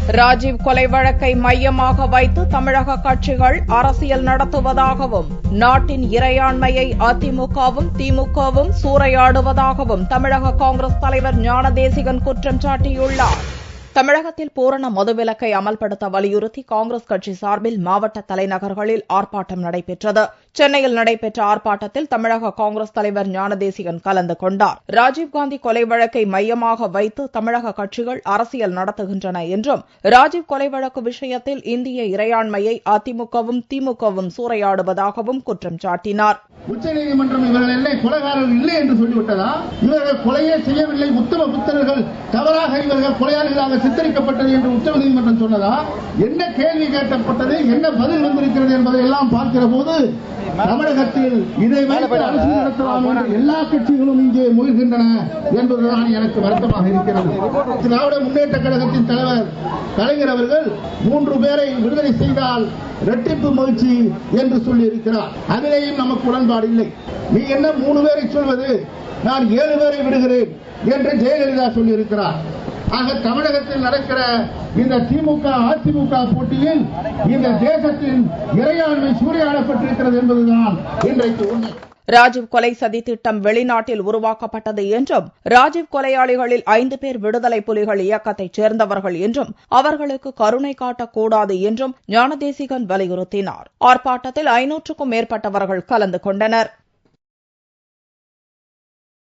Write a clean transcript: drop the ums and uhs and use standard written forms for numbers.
ராஜீவ் கொலை வழக்கை மையமாக வைத்து தமிழக கட்சிகள் அரசியல் நடத்துவதாகவும் நாட்டின் இறையாண்மையை அதிமுகவும் திமுகவும் சூறையாடுவதாகவும் தமிழக காங்கிரஸ் தலைவர் ஞானதேசிகன் குற்றம் சாட்டியுள்ளார். தமிழகத்தில் பூரண மதுவிலக்கை அமல்படுத்த வலியுறுத்தி காங்கிரஸ் கட்சி சார்பில் மாவட்ட தலைநகர்களில் ஆர்ப்பாட்டம் நடைபெற்றது. சென்னையில் நடைபெற்ற ஆர்ப்பாட்டத்தில் தமிழக காங்கிரஸ் தலைவர் ஞானதேசிகன் கலந்து கொண்டார். ராஜீவ்காந்தி கொலை வழக்கை மையமாக வைத்து தமிழக கட்சிகள் அரசியல் நடத்துகின்றன என்றும் ராஜீவ் கொலை வழக்கு விஷயத்தில் இந்திய இறையாண்மையை அதிமுகவும் திமுகவும் சூறையாடுவதாகவும் குற்றம் சாட்டினார். உச்சநீதிமன்றம் இவர்கள் இல்லை கொலைகாரர்கள் இல்லை என்று சொல்லிவிட்டதா? இவர்கள் கொலையே செய்யவில்லை, உத்தம புத்திரர்கள், தவறாக இவர்கள் கொலையாளிகளாக சித்தரிக்கப்பட்டது என்று உச்சநீதிமன்றம் சொன்னதா? என்ன கேள்வி கேட்கப்பட்டது, என்ன பதில் வந்திருக்கிறது என்பதை எல்லாம் பார்க்கிற போது தமிழகத்தில் இதை வைத்து அரசு நடத்தலாம் என்று எல்லா கட்சிகளும் இங்கே முயல்கின்றன என்பதுதான் எனக்கு வருத்தமாக இருக்கிறது. திராவிட முன்னேற்ற கழகத்தின் தலைவர் கலைஞர் அவர்கள் 3 பேரை விடுதலை செய்தால் இரட்டிப்பு மகிழ்ச்சி என்று சொல்லி இருக்கிறார். அதிலேயும் நமக்கு உடன்பாடு இல்லை. நீ என்ன 3 பேரை சொல்வது, நான் 7 பேரை விடுகிறேன் என்று ஜெயலலிதா சொல்லி இருக்கிறார். ஆக தமிழகத்தில் நடக்கிற இந்த திமுக அதிமுக போட்டியில் இந்த தேசத்தின் இறையாண்மை சூறையாடப்பட்டிருக்கிறது என்பதுதான் இன்றைக்கு உண்மை. ராஜீவ் கொலை சதி திட்டம் வெளிநாட்டில் உருவாக்கப்பட்டது என்றும் ராஜீவ் கொலையாளிகளில் 5 பேர் விடுதலை புலிகள் இயக்கத்தைச் சேர்ந்தவர்கள் என்றும் அவர்களுக்கு கருணை காட்டக்கூடாது என்றும் ஞானதேசிகன் வலியுறுத்தினார். ஆர்ப்பாட்டத்தில் 500க்கும் மேற்பட்டவர்கள் கலந்து கொண்டனர்.